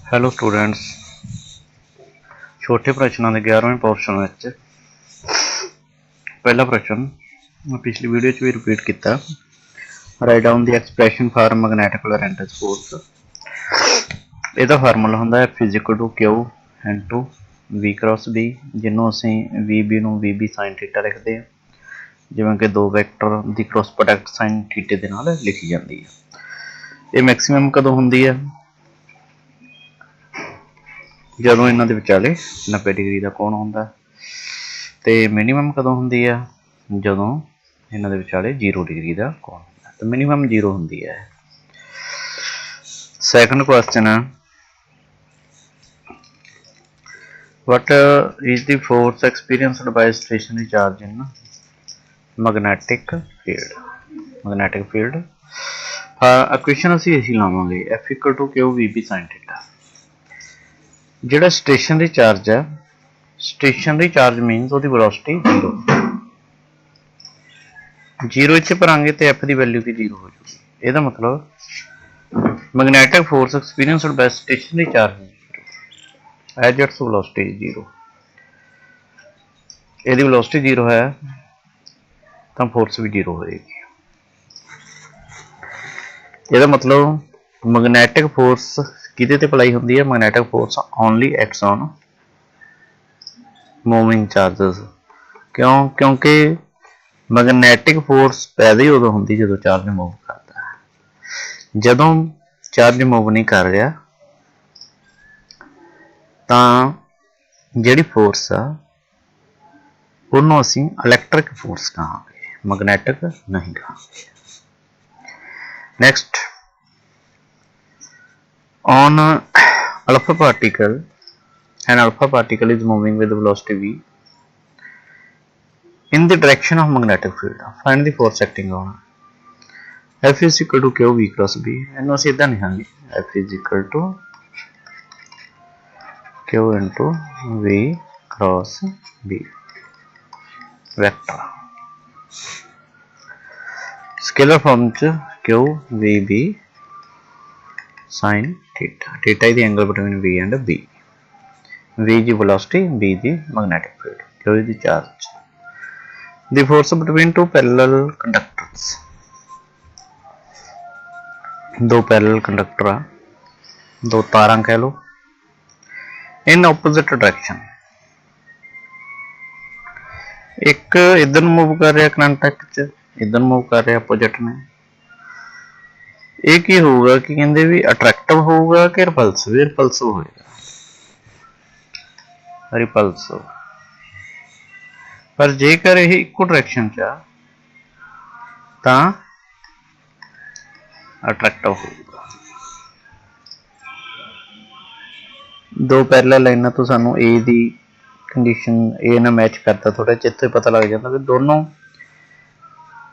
Hello students, छोटे प्रश्नों के 11वें पोर्शन में पहला प्रश्न पिछली वीडियो भी रिपीट किया। Write down the expression for magnetic Lorentz force. ਇਹਦਾ ਫਾਰਮੂਲਾ ਹੁੰਦਾ F = Q × V cross B, ਜਿਹਨੂੰ ਅਸੀਂ VB ਨੂੰ VB sin θ ਲਿਖਦੇ ਹਾਂ, ਜਿਵੇਂ ਕਿ ਦੋ ਵੈਕਟਰ ਦੀ ਕ੍ਰੋਸ ਪ੍ਰੋਡਕਟ sin θ ਦੇ ਨਾਲ ਲਿਖੀ ਜਾਂਦੀ ਹੈ। ਇਹ ਮੈਕਸਿਮਮ ਕਦੋਂ ਹੁੰਦੀ ਹੈ? ਜਦੋਂ ਇਹਨਾਂ ਦੇ ਵਿਚਾਲੇ 90 ਡਿਗਰੀ ਦਾ ਕੋਣ ਹੁੰਦਾ। ਤੇ ਮਿਨੀਮਮ ਕਦੋਂ ਹੁੰਦੀ ਆ? ਜਦੋਂ ਇਹਨਾਂ ਦੇ ਵਿਚਾਲੇ 0 ਡਿਗਰੀ ਦਾ ਕੋਣ ਹੁੰਦਾ। ਤਾਂ ਮਿਨੀਮਮ 0 ਹੁੰਦੀ ਹੈ। ਸੈਕੰਡ ਕੁਐਸਚਨ ਹੈ, what is the force experienced by stationary charge in magnetic field? Equation ਅਸੀਂ ਇਹੀ ਲਾਵਾਂਗੇ F = Q VB sin θ। ਜਿਹੜਾ ਸਟੇਸ਼ਨਰੀ ਚਾਰਜ ਹੈ, ਸਟੇਸ਼ਨਰੀ ਚਾਰਜ ਮੀਨਸ ਉਹਦੀ ਵੈਲੋਸਿਟੀ 0 ਇੱਥੇ ਭਰਾਂਗੇ ਤੇ F ਦੀ ਵੈਲਿਊ ਵੀ 0 ਹੋ ਜਾਊਗੀ। ਇਹਦਾ ਮਤਲਬ magnetic force experienced by stationary charge as its velocity 0। ਇਹਦੀ ਵੈਲੋਸਿਟੀ 0 ਹੈ ਤਾਂ ਫੋਰਸ ਵੀ 0 ਹੋਏਗੀ। ਇਹਦਾ ਮਤਲਬ ਮੈਗਨੈਟਿਕ ਫੋਰਸ ਕਿਹਦੇ ਤੇ ਅਪਲਾਈ ਹੁੰਦੀ ਹੈ? Magnetic force only acts on moving charges. ਕਿਉਂ? ਕਿਉਂਕਿ ਮੈਗਨੈਟਿਕ ਫੋਰਸ ਪੈਦਾ ਹੀ ਉਦੋਂ ਹੁੰਦੀ ਜਦੋਂ ਚਾਰਜ ਮੂਵ ਕਰਦਾ ਹੈ। ਜਦੋਂ ਚਾਰਜ ਮੂਵ ਨਹੀਂ ਕਰ ਰਿਹਾ ਤਾਂ ਜਿਹੜੀ ਫੋਰਸ ਆ ਉਹਨੂੰ ਅਸੀਂ ਇਲੈਕਟ੍ਰਿਕ ਫੋਰਸ ਕਹਾਂਗੇ, ਮੈਗਨੈਟਿਕ ਨਹੀਂ ਕਹਾਂਗੇ। Next, on alpha particle, an alpha particle is moving with velocity v in the direction of magnetic field. Find the force acting on F = Q V × B। ਇਹਨੂੰ ਅਸੀਂ ਇਦਾਂ ਲਿਖਾਂਗੇ F = Q × V × B vector. Scalar form ਚ Q VB sin θ। θ is the angle between V and B. V is the velocity, B is the magnetic field, Q is the charge. The force between two parallel conductors. दो parallel conductor आ, दो तारां कह लो, in opposite direction। एक इधर move कर रहा current च, इधर move कर रहा अपोजिट में। ਇਹ ਕੀ ਹੋਊਗਾ ਕਿ ਕਹਿੰਦੇ ਵੀ ਅਟਰੈਕਟਿਵ ਹੋਊਗਾ ਕਿ ਰਿਪਲਸਿਵ? ਰਿਪਲਸਿਵ ਹੋਏਗਾ, ਰਿਪਲਸਿਵ। ਪਰ ਜੇਕਰ ਇਹ ਇੱਕੋ ਡਾਇਰੈਕਸ਼ਨ ਚ ਆ ਤਾਂ ਅਟਰੈਕਟਿਵ ਹੋਊਗਾ। ਦੋ ਪੈਰਲਲ ਲਾਈਨਾਂ ਤੋਂ ਸਾਨੂੰ A ਦੀ ਕੰਡੀਸ਼ਨ A ਨਾਲ ਮੈਚ ਕਰਦਾ, ਥੋੜਾ ਜਿਹਾ ਇੱਥੇ ਪਤਾ ਲੱਗ ਜਾਂਦਾ ਵੀ ਦੋਨੋਂ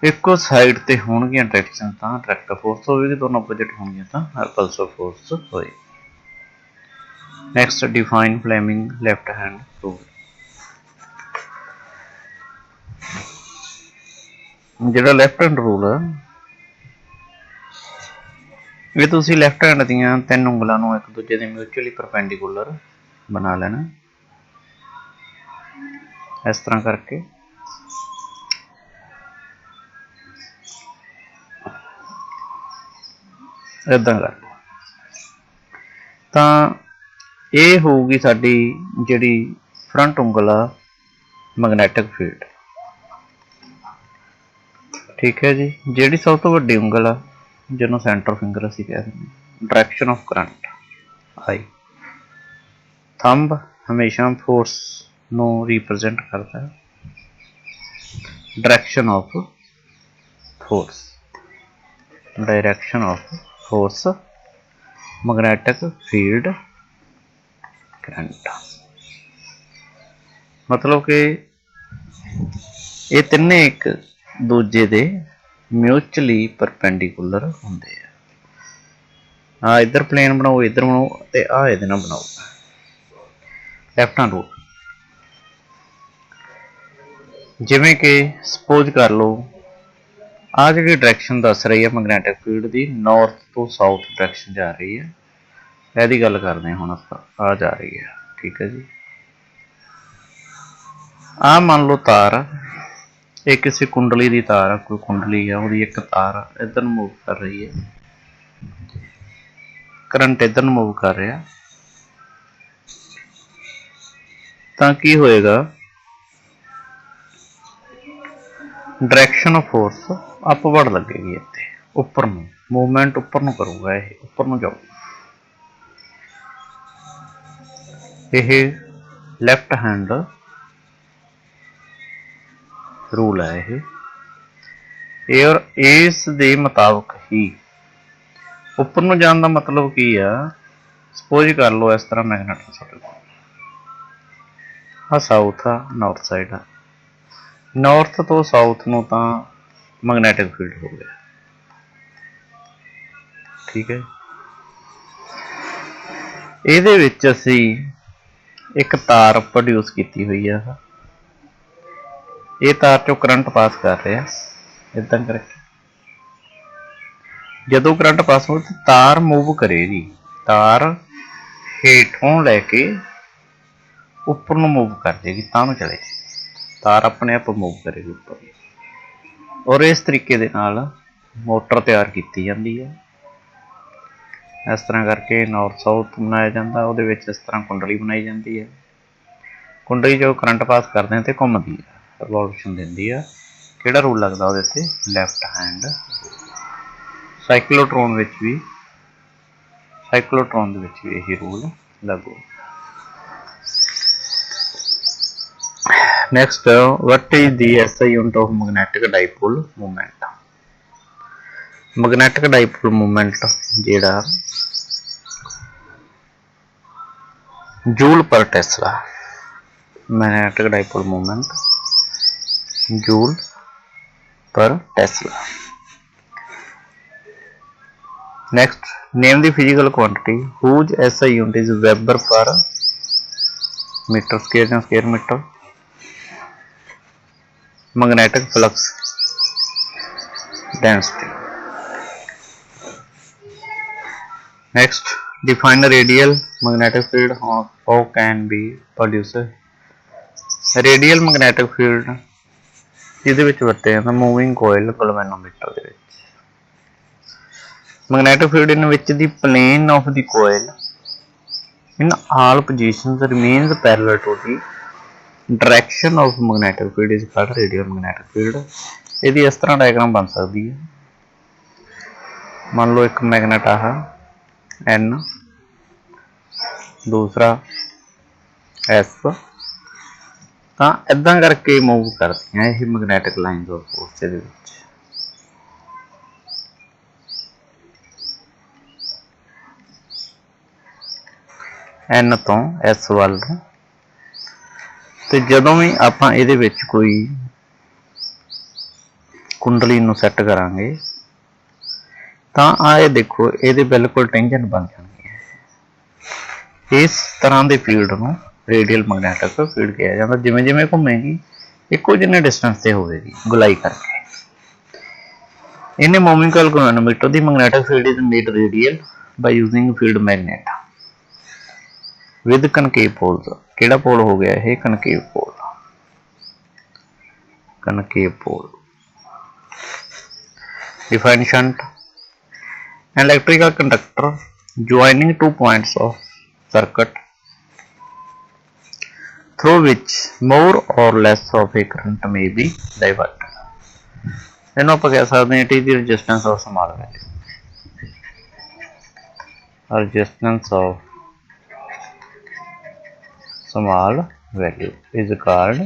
ਇੱਕੋ ਸਾਈਡ ਤੇ ਹੋਣਗੀਆਂ ਡਾਇਰੈਕਸ਼ਨ ਤਾਂ ਅਟਰੈਕਟਿਵ ਫੋਰਸ ਹੋਵੇਗੀ, ਦੋਨੋਂ ਆਪੋਜਿਟ ਹੋਣਗੀਆਂ ਤਾਂ ਰਿਪਲਸਿਵ ਫੋਰਸ ਹੋਏਗੀ। Next, define Fleming left hand rule. ਜਿਹੜਾ ਲੈਫਟ ਹੈਂਡ ਰੂਲ ਆ, ਇਹ ਤੁਸੀਂ ਲੈਫਟ ਹੈਂਡ ਦੀਆਂ ਤਿੰਨ ਉਂਗਲਾਂ ਨੂੰ ਇੱਕ ਦੂਜੇ ਦੇ ਮਿਊਚੁਅਲੀ ਪਰਪੈਂਡੀਕੂਲਰ ਬਣਾ ਲੈਣਾ ਇਸ ਤਰ੍ਹਾਂ ਕਰਕੇ। ਏਦਾਂ ਕਰ ਤਾਂ ਇਹ ਹੋਊਗੀ ਸਾਡੀ ਜਿਹੜੀ ਫਰੰਟ ਉਂਗਲ ਆ ਮੈਗਨੈਟਿਕ ਫੀਲਡ। ਠੀਕ ਹੈ ਜੀ। ਜਿਹੜੀ ਸਭ ਤੋਂ ਵੱਡੀ ਉਂਗਲ ਆ ਜਿਹਨੂੰ ਸੈਂਟਰ ਫਿੰਗਰ ਅਸੀਂ ਕਹਿ ਦਿੰਦੇ, direction of current I। Thumb ਹਮੇਸ਼ਾ ਫੋਰਸ ਨੂੰ ਰਿਪਰੈਜ਼ੈਂਟ ਕਰਦਾ, direction of force, direction of force magnetic field current. ਮਤਲਬ ਕਿ ਇਹ ਤਿੰਨੇ ਇੱਕ ਦੂਜੇ ਦੇ ਮਿਊਚੁਅਲੀ ਪਰਪੈਂਡੀਕੂਲਰ ਹੁੰਦੇ ਆ। ਆਹ ਇੱਧਰ ਪਲੇਨ ਬਣਾਓ, ਇੱਧਰ ਬਣਾਓ ਤੇ ਆਹ ਇਹਦੇ ਨਾਲ ਬਣਾਓ ਲੈਫਟ ਹੈਂਡ ਰੂਲ। ਜਿਵੇਂ ਕਿ ਸਪੋਜ਼ ਕਰ ਲਓ ਆਹ ਜਿਹੜੀ ਡਾਇਰੈਕਸ਼ਨ ਦੱਸ ਰਹੀ ਹੈ ਮੈਗਨੈਟਿਕ ਫੀਲਡ ਦੀ, ਨਾਰਥ ਤੋਂ ਸਾਊਥ ਡਾਇਰੈਕਸ਼ਨ ਜਾ ਰਹੀ ਹੈ। ਇਹਦੀ ਗੱਲ ਕਰਦੇ ਹਾਂ ਹੁਣ ਆਪਾਂ। ਆ ਜਾ ਰਹੀ ਹੈ, ਠੀਕ ਹੈ ਜੀ। ਆ ਮੰਨ ਲਓ ਤਾਰ ਆ, ਇਹ ਕਿਸੇ ਕੁੰਡਲੀ ਦੀ ਤਾਰ ਆ, ਕੋਈ ਕੁੰਡਲੀ ਆ, ਉਹਦੀ ਇੱਕ ਤਾਰ ਇੱਧਰ ਨੂੰ ਮੂਵ ਕਰ ਰਹੀ ਹੈ, ਕਰੰਟ ਇੱਧਰ ਨੂੰ ਮੂਵ ਕਰ ਰਿਹਾ, ਤਾਂ ਕੀ ਹੋਏਗਾ, ਡਾਇਰੈਕਸ਼ਨ ਆਫ ਫੋਰਸ ਅਪਵਰਡ ਲੱਗੇਗੀ, ਇੱਥੇ ਉੱਪਰ ਨੂੰ ਮੂਵਮੈਂਟ ਉੱਪਰ ਨੂੰ ਕਰੂਗਾ, ਇਹ ਉੱਪਰ ਨੂੰ ਜਾਊਗਾ। ਇਹ ਲੈਫਟ ਹੈਂਡ ਰੂਲ ਹੈ ਇਹ, ਔਰ ਇਸ ਦੇ ਮੁਤਾਬਕ ਹੀ ਉੱਪਰ ਨੂੰ ਜਾਣ ਦਾ ਮਤਲਬ ਕੀ ਆ। ਸਪੋਜ਼ ਕਰ ਲਓ ਇਸ ਤਰ੍ਹਾਂ ਮੈਗਨੇਟ ਸਾਡੇ ਕੋਲ ਆ, ਸਾਊਥ ਆ, ਨਾਰਥ ਸਾਈਡ ਆ, ਨਾਰਥ ਤੋਂ ਸਾਊਥ ਨੂੰ ਤਾਂ ਮੈਗਨੈਟਿਕ ਫੀਲਡ ਹੋ ਗਿਆ, ਠੀਕ ਹੈ। ਇਹਦੇ ਵਿੱਚ ਅਸੀਂ ਇੱਕ ਤਾਰ ਪ੍ਰੋਡਿਊਸ ਕੀਤੀ ਹੋਈ ਆ, ਇਹ ਤਾਰ ਚੋਂ ਕਰੰਟ ਪਾਸ ਕਰ ਰਿਹਾ ਇਦਾਂ ਕਰਕੇ। ਜਦੋਂ ਕਰੰਟ ਪਾਸ ਹੋ ਤਾਂ ਤਾਰ ਮੂਵ ਕਰੇਗੀ, ਤਾਰ ਹੇਠੋਂ ਲੈ ਕੇ ਉੱਪਰ ਨੂੰ ਮੂਵ ਕਰ ਜਾਏਗੀ, ਤਾਂ ਨੂੰ ਚਲੇ ਤਾਰ ਆਪਣੇ ਆਪ ਮੂਵ ਕਰੇਗੀ ਉੱਪਰ। ਔਰ ਇਸ ਤਰੀਕੇ ਦੇ ਨਾਲ ਮੋਟਰ ਤਿਆਰ ਕੀਤੀ ਜਾਂਦੀ ਹੈ। ਇਸ ਤਰ੍ਹਾਂ ਕਰਕੇ ਨਾਰਥ ਸਾਊਥ ਬਣਾਇਆ ਜਾਂਦਾ, ਉਹਦੇ ਵਿੱਚ ਇਸ ਤਰ੍ਹਾਂ ਕੁੰਡਲੀ ਬਣਾਈ ਜਾਂਦੀ ਹੈ। ਕੁੰਡਲੀ ਜੋ ਕਰੰਟ ਪਾਸ ਕਰਦੇ ਤੇ ਘੁੰਮਦੀ ਹੈ, ਰਿਵੋਲੂਸ਼ਨ ਦਿੰਦੀ ਆ। ਕਿਹੜਾ ਰੂਲ ਲੱਗਦਾ ਉਹਦੇ ਤੇ, ਲੈਫਟ ਹੈਂਡ। ਸਾਈਕਲੋਟਰੋਨ ਵਿੱਚ ਵੀ, ਸਾਈਕਲੋਟਰੋਨ ਦੇ ਵਿੱਚ ਵੀ ਇਹੀ ਰੂਲ ਲਾਗੂ। Next, what is the SI unit of magnetic dipole moment? Magnetic dipole movement ਜਿਹੜਾ joule per tesla, magnetic dipole movement joule per tesla. Next, name the physical quantity whose SI unit is Weber per meter square ਜਾਂ square meter. Magnetic flux density. Next, define the radial magnetic field. How can be produced? Radial magnetic field ਜਿਹਦੇ ਵਿੱਚ ਵਰਤੇ ਜਾਂਦਾ moving coil galvanometer ਦੇ ਵਿੱਚ। Magnetic field in which the plane of the coil in all positions remains parallel to the direction of magnetic field is called radial magnetic field. ਇਹਦੀ ਇਸ ਤਰ੍ਹਾਂ diagram ਬਣ ਸਕਦੀ ਹੈ। ਮੰਨ ਲਓ ਇੱਕ ਮੈਗਨੇਟ ਆਹ N, ਦੂਸਰਾ S, ਤਾਂ ਇੱਦਾਂ ਕਰਕੇ ਮੂਵ ਕਰਦੀਆਂ ਇਹ ਮੈਗਨੈਟਿਕ ਲਾਈਨਸ ਆਫ ਫੋਰਸ ਦੇ ਵਿੱਚ। N ਤੋਂ S ਵੱਲ ਨੂੰ। ਤੇ ਜਦੋਂ ਵੀ ਆਪਾਂ ਇਹਦੇ ਵਿੱਚ ਕੋਈ ਕੁੰਡਲੀ ਨੂੰ ਸੈੱਟ ਕਰਾਂਗੇ ਤਾਂ ਆ ਇਹ ਦੇਖੋ ਇਹਦੇ ਬਿਲਕੁਲ ਟੈਂਜਨ ਬਣ ਜਾਣਗੇ। ਇਸ ਤਰ੍ਹਾਂ ਦੇ ਫੀਲਡ ਨੂੰ ਰੇਡੀਅਲ ਮੈਗਨੈਟਿਕ ਫੀਲਡ ਕਿਹਾ ਜਾਂਦਾ। ਜਿਵੇਂ ਜਿਵੇਂ ਘੁੰਮੇਗੀ ਇੱਕੋ ਜਿੰਨੇ ਡਿਸਟੈਂਸ ਤੇ ਹੋਵੇਗੀ ਗੁਲਾਈ ਕਰਕੇ। ਇਹਨੇ ਮੂਵਿੰਗ ਕੋਇਲ ਗਲਵੈਨੋਮੀਟਰ ਦੀ magnetic field is made radial by using field magnet with concave poles. ਕਿਹੜਾ ਪੋਲ ਹੋ ਗਿਆ ਇਹ, ਕਨਕੇਵ ਪੋਲ, ਕਨਕੇਵ ਪੋਲ। Define shunt. An electrical conductor joining two points of circuit through which more or less of a current may be diverted. ਇਹਨੂੰ ਆਪਾਂ ਕਹਿ ਸਕਦੇ ਹਾਂ T the resistance of small value. Resistance of small value is called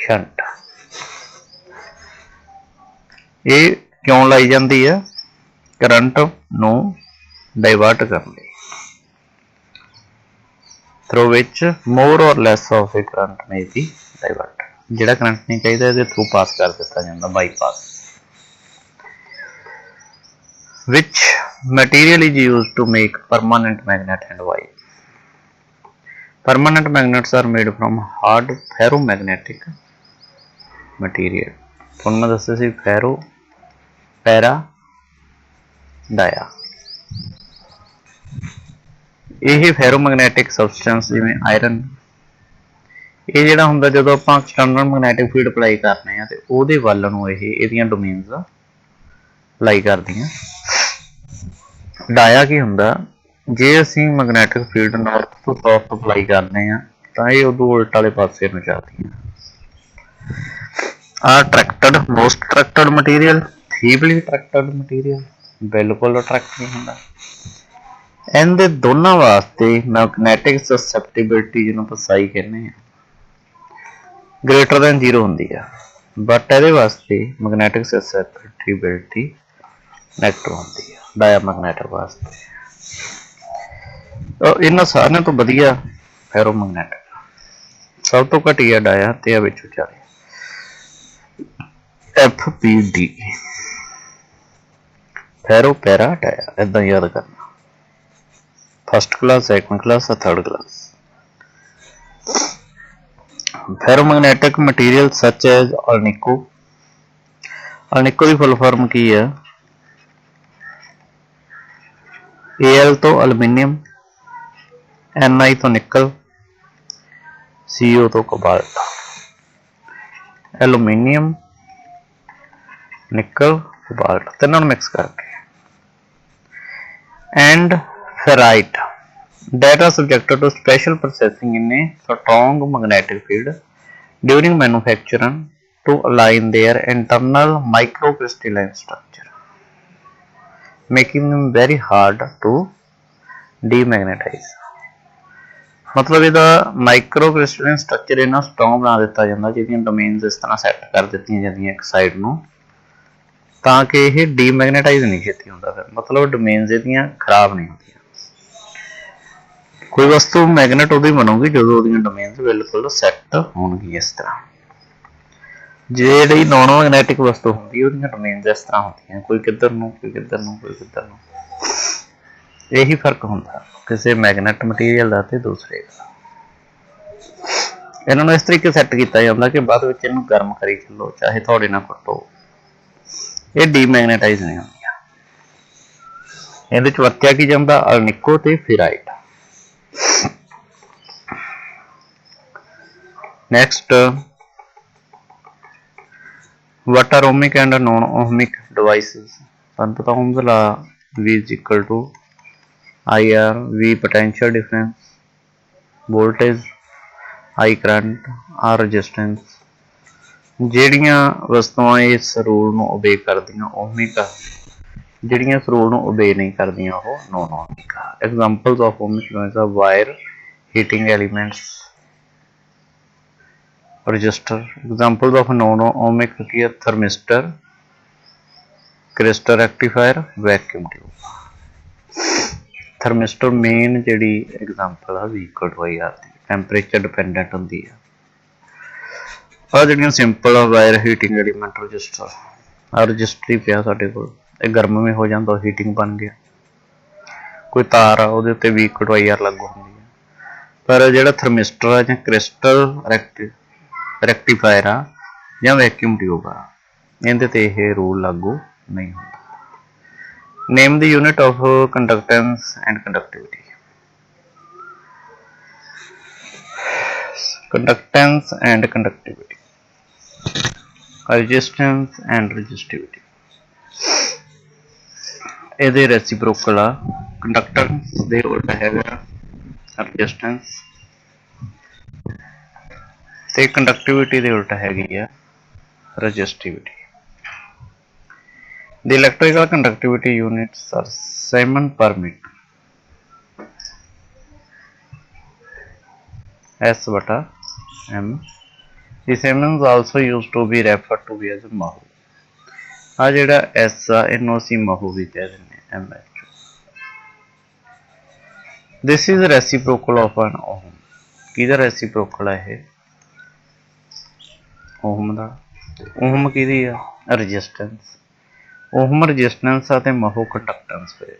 shunt. ਇਹ ਕਿਉਂ ਲਾਈ ਜਾਂਦੀ ਹੈ, ਕਰੰਟ ਨੂੰ ਡਾਇਵਰਟ ਕਰਨ ਲਈ। Through which more or less of a current may be divert. ਜਿਹੜਾ ਕਰੰਟ ਨਹੀਂ ਚਾਹੀਦਾ ਇਹਦੇ ਥਰੂ ਪਾਸ ਕਰ ਦਿੱਤਾ ਜਾਂਦਾ, bypass. Which material is used to make permanent magnet and why. Permanent magnets are made from hard ferromagnetic material. ਤੁਹਾਨੂੰ ਮੈਂ ਦੱਸਿਆ ਸੀ ਫੈਰੋ, ਪੈਰਾ, ਡਾਇਆ। ਇਹ ਫੈਰੋਮੈਗਨੈਟਿਕ ਸਬਸਟੈਂਸ ਜਿਵੇਂ ਆਇਰਨ, ਇਹ ਜਿਹੜਾ ਹੁੰਦਾ ਜਦੋਂ ਆਪਾਂ ਐਕਸਟਰਨਲ ਮੈਗਨੈਟਿਕ ਫੀਲਡ ਅਪਲਾਈ ਕਰਨੇ ਆ ਤੇ ਉਹਦੇ ਵੱਲ ਨੂੰ ਇਹਦੀਆਂ ਡੋਮੇਨਸ ਅਪਲਾਈ ਕਰਦੀਆਂ। ਡਾਇਆ ਕੀ ਹੁੰਦਾ, ਜੇ ਅਸੀਂ ਮੈਗਨੈਟਿਕ ਫੀਲਡ ਨਾਰਥ ਤੋਂ ਸਾਊਥ ਅਪਲਾਈ ਕਰਦੇ ਆ ਤਾਂ ਇਹ ਉਦੋਂ ਉਲਟ ਵਾਲੇ ਪਾਸੇ ਨੂੰ ਜਾਂਦੀਆਂ। ਅਟਰੈਕਟਡ, ਮੋਸਟ ਅਟਰੈਕਟਡ ਮਟੀਰੀਅਲ, ਫੀਬਲੀ ਅਟਰੈਕਟਡ ਮਟੀਰੀਅਲ, ਬਿਲਕੁਲ ਅਟਰੈਕਟ ਨਹੀਂ ਹੁੰਦਾ। ਇਹਦੇ ਦੋਨਾਂ ਵਾਸਤੇ ਮੈਗਨੈਟਿਕ ਸਸੈਪਟੀਬਿਲਿਟੀ ਜਿਹਨੂੰ ਆਪਾਂ ਸਾਈ ਕਹਿੰਦੇ ਆ ਗ੍ਰੇਟਰ ਦੈਨ 0 ਹੁੰਦੀ ਆ, ਬਟ ਇਹਦੇ ਵਾਸਤੇ ਮੈਗਨੈਟਿਕ ਸਸੈਪਟੀਬਿਲਿਟੀ ਨੈਗੇਟਿਵ ਹੁੰਦੀ ਆ ਡਾਇਆਮੈਗਨੈਟਿਕ ਵਾਸਤੇ। ਇਹਨਾਂ ਸਾਰਿਆਂ ਤੋਂ ਵਧੀਆ ਫੈਰੋਮੈਗਨੈਟਿਕ, ਸਭ ਤੋਂ ਘਟੀਆ ਡਾਇਆ ਤੇ ਆ ਵਿੱਚ ਵਿਚਾਲੇ FPD, ਫੈਰੋ ਪੈਰਾ ਡਾਇਆ, ਏਦਾਂ ਯਾਦ ਕਰਨਾ। फर्स्ट क्लास, सेकंड क्लास और third class. Ferromagnetic material such as alnico, alnico की फुल फॉर्म की है Al तो अलमीनियम, Ni तो निकल, Co तो कोबाल्ट। एलुमीनियम, निकल, कोबाल्ट तीनों मिक्स करके। And ferrite that are subjected to special processing in a strong magnetic field during manufacturing to align their internal microcrystalline structure, making them very hard to demagnetize। मतलब ਇਹਦਾ ਮਾਈਕਰੋਕ੍ਰਿਸਟਲਾਈਨ structure ਇਹਨਾਂ strong ਬਣਾ ਦਿੱਤਾ ਜਾਂਦਾ ਜਿਹਦੀਆਂ domains ਇਸ ਤਰ੍ਹਾਂ set ਕਰ ਦਿੱਤੀਆਂ ਜਾਂਦੀਆਂ ਇੱਕ ਸਾਈਡ ਨੂੰ ਤਾਂ ਕਿ ਇਹ ਡੀਮੈਗਨੇਟਾਈਜ਼ ਨਹੀਂ ਛੇਤੀ ਹੁੰਦਾ। ਫਿਰ ਮਤਲਬ ਡੋਮੇਨਸ ਇਹਦੀਆਂ ਖਰਾਬ ਨਹੀਂ ਹੁੰਦੀਆਂ। ਕੋਈ ਵਸਤੂ ਮੈਗਨੇਟ ਉਦੋਂ ਹੀ ਬਣੂਗੀ ਜਦੋਂ ਉਹਦੀਆਂ ਡੋਮੇਨਸ ਬਿਲਕੁਲ ਸੈੱਟ ਹੋਣਗੀਆਂ ਇਸ ਤਰ੍ਹਾਂ। ਜਿਹੜੀ ਨੋਨ ਮੈਗਨੈਟਿਕ ਵਸਤੂ ਹੁੰਦੀ ਉਹਦੀਆਂ ਡੋਮੇਨਸ ਇਸ ਤਰ੍ਹਾਂ ਹੁੰਦੀਆਂ, ਕੋਈ ਕਿੱਧਰ ਨੂੰ, ਕੋਈ ਕਿੱਧਰ ਨੂੰ, ਕੋਈ ਕਿੱਧਰ ਨੂੰ। ਇਹੀ ਫਰਕ ਹੁੰਦਾ ਕਿਸੇ ਮੈਗਨੇਟ ਮਟੀਰੀਅਲ ਦਾ ਤੇ ਦੂਸਰੇ ਦਾ। ਇਹਨਾਂ ਨੂੰ ਇਸ ਤਰੀਕੇ ਸੈੱਟ ਕੀਤਾ ਜਾਂਦਾ ਕਿ ਬਾਅਦ ਵਿੱਚ ਇਹਨੂੰ ਗਰਮ ਕਰੀ ਚੱਲੋ, ਚਾਹੇ ਤੁਹਾਡੇ ਨਾਲ ਕੁੱਟੋ, ਇਹ ਡੀਮੈਗਨੇਟਾਈਜ਼ ਨਹੀਂ ਹੁੰਦੀਆਂ। ਇਹਦੇ ਚ ਵਰਤਿਆ ਕੀ ਜਾਂਦਾ, ਅਲਨਿਕੋ ਤੇ ਫੇਰਾਈਟ। Next, what are ohmic and non-ohmic devices? ਤੁਹਾਨੂੰ ਪਤਾ ohms law V is equal to IR, V potential difference, voltage, I current, R resistance। ਜਿਹੜੀਆਂ ਵਸਤੂਆਂ ਇਸ ਰੂਲ ਨੂੰ ਓਬੇ ਕਰਦੀਆਂ ohmic ਆ, ਜਿਹੜੀਆਂ ਇਸ ਰੂਲ ਨੂੰ ਓਬੇ ਨਹੀਂ ਕਰਦੀਆਂ ਉਹ non-ohmic ਆ। Examples of ohmic devices are wire, heating elements, resistor. Example of non ohmic की है thermistor, crystal rectifier, vacuum tube. Thermistor मेन जी एग्जाम्पल है व्हीकल वायर की, टैंपरेचर डिपेंडेंट होंगी है। और जो simple wire heating element resistor, आ रजिस्टर ही पिया साडे कोल, गर्म में हो जाता हीटिंग बन गया। कोई तार आ उहदे उत्ते व्हीकल वायर लागू होंगी है। पर जो थर्मिस्टर है जां क्रिस्टल ਰੈਕਟੀਫਾਇਰ ਆ ਜਾਂ ਵੈਕਿਊਮ ਟਿਊਬ ਆ, ਇਹਦੇ ਤੇ ਇਹ ਰੂਲ ਲਾਗੂ ਨਹੀਂ ਹੁੰਦਾ। Name the unit of conductance and conductivity. Conductance and conductivity, resistance and resistivity. ਇਹਦੇ ਰੈਸੀਪਰੋਕਲ ਆ, ਕੰਡਕਟੈਂਸ ਦੇ ਉਲਟ ਹੈਗਾ ਰੈਜ਼ਿਸਟੈਂਸ ਤੇ ਕੰਡਕਟਿਵਿਟੀ ਦੇ ਉਲਟ ਹੈਗੀ ਆ resistivity. The electrical conductivity units are Siemens per meter, S/M. The Siemens also used to be referred to be as mho। ਆ ਜਿਹੜਾ S ਆ ਇਹਨੂੰ ਅਸੀਂ ਮਹੂ ਵੀ ਕਹਿ ਦਿੰਦੇ ਹਾਂ, MH। This is reciprocal of an ohm। ਕਿਹਦਾ reciprocal ਹੈ ਇਹ? ओम ਦਾ। ओम ਕਿਹਦੀ ਆ? ਰੈਜ਼ਿਸਟੈਂਸ। ओम ਰੈਜ਼ਿਸਟੈਂਸ ਆ ਤੇ ਮਹੂ ਕੰਡਕਟੈਂਸ ਹੋਏ।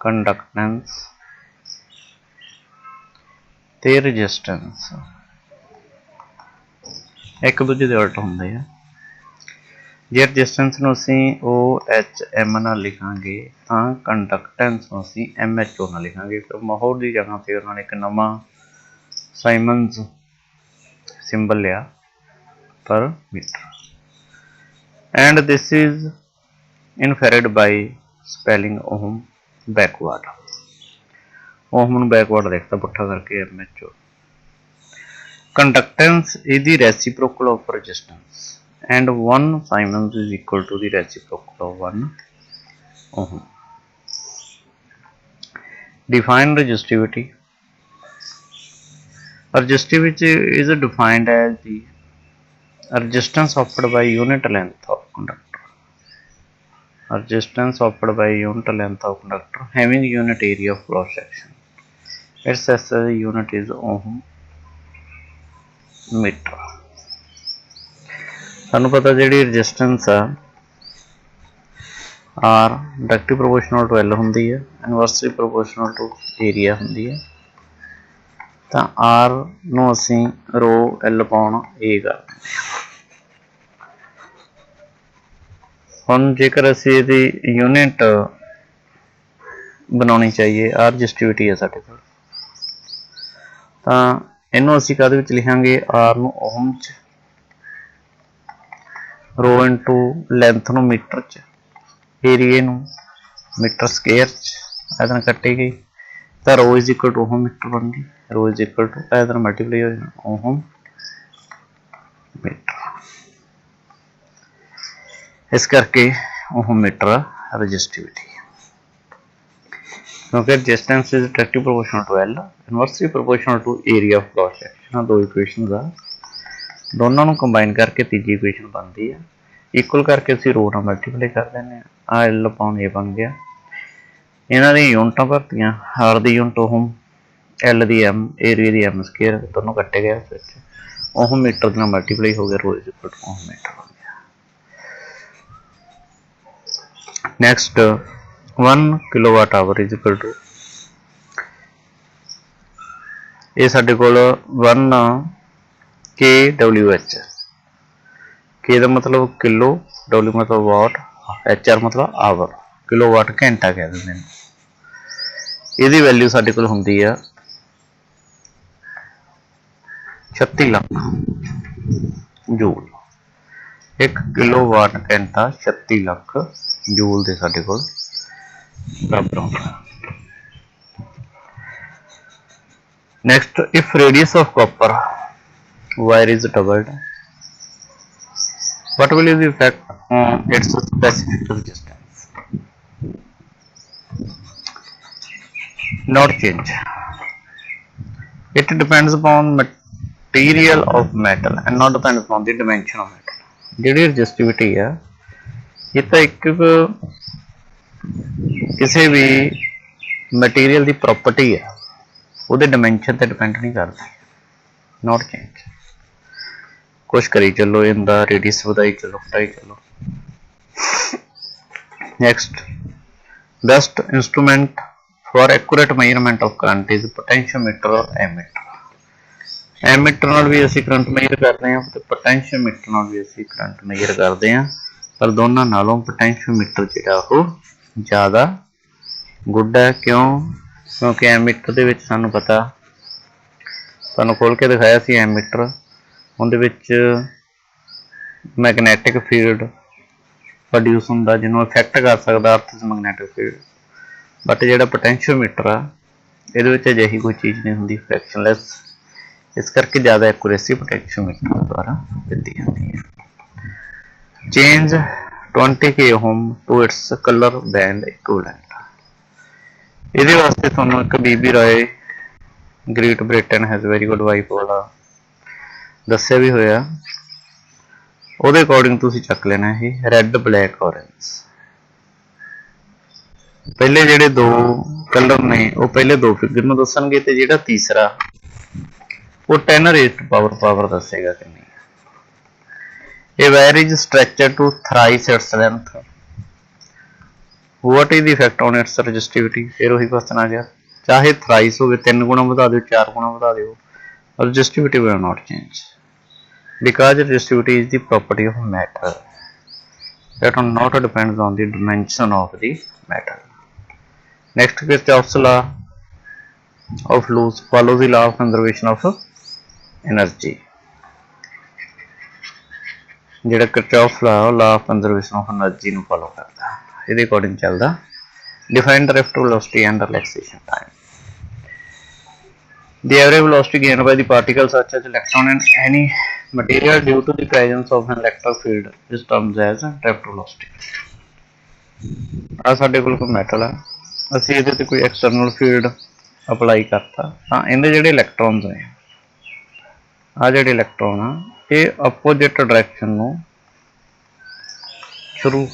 ਕੰਡਕਟੈਂਸ ਤੇ ਰੈਜ਼ਿਸਟੈਂਸ ਇੱਕ ਦੂਜੇ ਦੇ ਉਲਟ ਹੁੰਦੇ ਆ। ਜੇ ਰੈजिस्टेंस ਨੂੰ ਅਸੀਂ OHM ਨਾਲ ਲਿਖਾਂਗੇ ਤਾਂ ਕੰਡਕਟੈਂਸ ਨੂੰ ਅਸੀਂ MHO ਨਾਲ ਲਿਖਾਂਗੇ। ਫਿਰ ਮੋਹਰ ਦੀ ਜਗ੍ਹਾ ਤੇ ਉਹਨਾਂ ਨੇ ਇੱਕ ਨਵਾਂ ਸਾइमन्स ਸਿੰਬਲ ਲਿਆ per meter. And this is inferred by spelling ohm backward. Ohm ਨੂੰ बैकवर्ड ਲਿਖਤਾ ਪੁੱਠਾ ਕਰਕੇ MHO। Conductance is the reciprocal of resistance and 1 Siemens is equal to the reciprocal of 1 ohm. Define resistivity. Resistivity is defined as the resistance offered by unit length of conductor. Resistance offered by unit length of conductor having unit area of cross section. Its SI unit is ohm metre. सानू पता जिहड़ी resistance आ R directly proportional to L हुंदी है, inversely proportional to area हुंदी है। तो are नूं असीं रो एल पाउण ए करदे हां। हुण जेकर असीं इहदी यूनिट बनाउणी चाहिए, आर रजिस्टिविटी है साडे कोल, तां इनू असीं काहदे विच लिखांगे, आर नूं ओहम च, रो इंटू लेंथ नूं मीटर च, एरिए नूं मीटर स्केयर च, इहदे नाल कट्टी गई तां rho is equal to ohm meter बन गई। रो इज इक्वल टू इहदे नाल मल्टीप्लाई हो जाना ओहम मीटर। इस करके ओहम मीटर रजिस्टिविटी, क्योंकि resistance is directly proportional to L, inversely proportional to area of cross section. दो इक्वेशनस आ, दोनों नूं कंबाइन करके तीजी इक्वेशन बनती है। इक्वल करके असीं रो नाल मल्टीप्लाई कर देंगे, आ एल अपॉन ए बन गया। इन्हां दी यूनिटां भरतियां, आर दी यूनिट ओहम, एल दी एम, एरिया दी एम स्केयर, दोनों कट्टे गए इस विच, ओहम मीटर दे नाल मल्टीप्लाई हो गया, rho is equal to ohm meter बन गया। Next 1 kilowatt hour is equal to, ये साडे कोल 1 KWH, के दा मतलब किलो, डब्ल्यू मतलब वाट, HR मतलब आवर, किलोवाट घंटा कह देंगे। इसकी वैल्यू साडे कोल हुंदी है 36 लाख जूल। 1 किलोवाट घंटा 36 लाख जूल दे साडे कोल बराबर होंदा। Next, if radius of copper wire is doubled, what will be the effect on its specific resistance? Not change. It depends upon material of metal and not depends upon the dimension of metal. जिहड़ी resistivity है ये तो एक किसी भी material की property है, ਉਹਦੇ dimension ਤੇ डिपेंड नहीं करती। Not change, कुछ करी चलो, इनका रेडियस बढ़ाई चलो, घटाई चलो। Next, best instrument for accurate measurement of current is potentiometer और एमीटर। एमीटर नाल भी असीं करंट मेजर करते हैं तो पोटेंशियोमीटर नाल भी असीं करंट मेजर करते हैं, पर दोनों नालों पोटेंशियोमीटर जिहड़ा ओह ज़्यादा गुड है। क्यों? क्योंकि एमीटर दे विच सानूं पता, तुहानूं खोल के दिखाया सी एमीटर, उहदे विच मैगनैटिक फील्ड प्रोड्यूस होंदा जिन्होंने इफैक्ट कर सकता अर्थ च मैगनैटिक फील्ड। बट जिहड़ा पोटेंशियोमीटर आ इहदे विच अजिही कोई चीज़ नहीं होंदी, फ्रैक्शनलैस, इस करके ज़्यादा एक्यूरेसी पोटेंशियोमीटर द्वारा दी जाती है। Change 20 k ohm to its colour band equivalent. इहदे वास्ते तुहानूं एक BB ROY Great Britain has very good wife वाला दस्सिया भी होया, ਉਹਦੇ ਅਕੋਰਡਿੰਗ ਤੁਸੀਂ ਚੱਕ ਲੈਣਾ ਇਹ ਰੈੱਡ, ਬਲੈਕ, ਔਰੇਂਜ। ਪਹਿਲੇ ਜਿਹੜੇ ਦੋ ਕਲਰ ਨੇ ਉਹ ਪਹਿਲੇ ਦੋ ਫਿਗਰ ਨੂੰ ਦੱਸਣਗੇ ਤੇ ਜਿਹੜਾ ਤੀਸਰਾ ਉਹ 10 raised ਪਾਵਰ ਦੱਸੇਗਾ ਕਿੰਨੀ। ਇਹ wire is stretched to thrice its length, what is the effect on its resistivity. ਫਿਰ ਉਹੀ ਕੁਐਸਚਨ ਆ ਗਿਆ, ਚਾਹੇ ਥਰਾਈਸ ਹੋਵੇ, 3 ਗੁਣਾ ਵਧਾ ਦਿਓ, 4 ਗੁਣਾ ਵਧਾ ਦਿਓ, resistivity will not change. Because resistivity is the property of matter, that not depends on the dimension of the matter. Next, Kirchhoff's law of loss follows the law of conservation of energy. ਜਿਹੜਾ Kirchhoff's law of conservation of energy ਨੂੰ follow ਕਰਦਾ, ਇਹਦੇ according ਚੱਲਦਾ. Define drift velocity and relaxation time. The average velocity gained by the particles such as electron and any material due to the presence of an electric field is termed as drift velocity. ਆ ਸਾਡੇ ਕੋਲ ਕੋਈ metal ਆ, ਅਸੀਂ ਇਹਦੇ ਤੇ ਕੋਈ external field apply ਕਰਤਾ ਤਾਂ ਇਹਦੇ ਜਿਹੜੇ ਇਲੈਕਟ੍ਰੋਨਸ ਨੇ, ਆ ਜਿਹੜੇ ਇਲੈਕਟ੍ਰੋਨ ਆ ਇਹ ਆਪੋਜਿਟ ਡਾਇਰੈਕਸ਼ਨ ਨੂੰ ਸ਼ੁਰੂ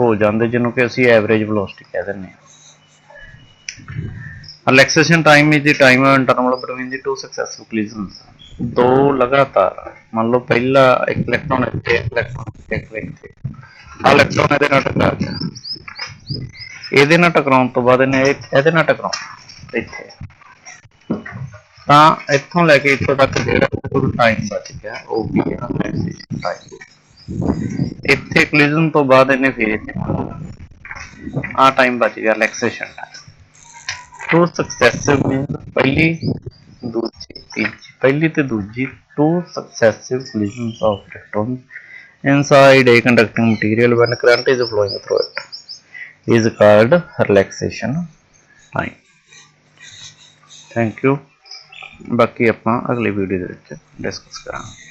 ਹੋ ਜਾਂਦੇ, ਜਿਹਨੂੰ ਕਿ ਅਸੀਂ ਐਵਰੇਜ ਵੈਲੋਸਿਟੀ ਕਹਿ ਦਿੰਦੇ ਹਾਂ. Relaxation time is the time interval between the two successive collisions. ਦੋ ਲਗਾਤਾਰ, ਮੰਨ ਲਓ ਪਹਿਲਾ ਇੱਕ ਇਲੈਕਟ੍ਰੋਨ ਇੱਥੇ, ਇਲੈਕਟ੍ਰੋਨ ਇੱਥੇ, ਆ ਇਲੈਕਟ੍ਰੋਨ ਇਹਦੇ ਨਾਲ ਟਕਰਾ ਗਿਆ, ਇਹਦੇ ਨਾਲ ਟਕਰਾਉਣ ਤੋਂ ਬਾਅਦ ਇਹਨੇ ਇਹਦੇ ਨਾਲ ਟਕਰਾਉਣਾ ਇੱਥੇ, ਤਾਂ ਇੱਥੋਂ ਲੈ ਕੇ ਇੱਥੋਂ ਤੱਕ ਜਿਹੜਾ ਟਾਈਮ ਬਚ ਗਿਆ ਉਹ ਕੀ ਹੈ ਰਿਲੈਕਸੇਸ਼ਨ ਟਾਈਮ. ਇੱਥੇ ਕਲੀਜ਼ਨ ਤੋਂ ਬਾਅਦ ਇਹਨੇ ਫਿਰ ਇੱਥੇ ਆ ਟਾਈਮ ਬਚ ਗਿਆ ਰਿਲੈਕਸੇਸ਼ਨ ਟਾਈਮ. ਟੂ ਸਕਸੈਸਿਵ ਮੀਨਸ ਪਹਿਲੀ ਤੇ ਦੂਜੀ two successive collisions of electrons inside a conducting material when current is flowing through it is called relaxation time. Thank you. ਬਾਕੀ ਆਪਾਂ ਅਗਲੀ ਵੀਡੀਓ ਦੇ ਵਿੱਚ ਡਿਸਕਸ ਕਰਾਂਗੇ.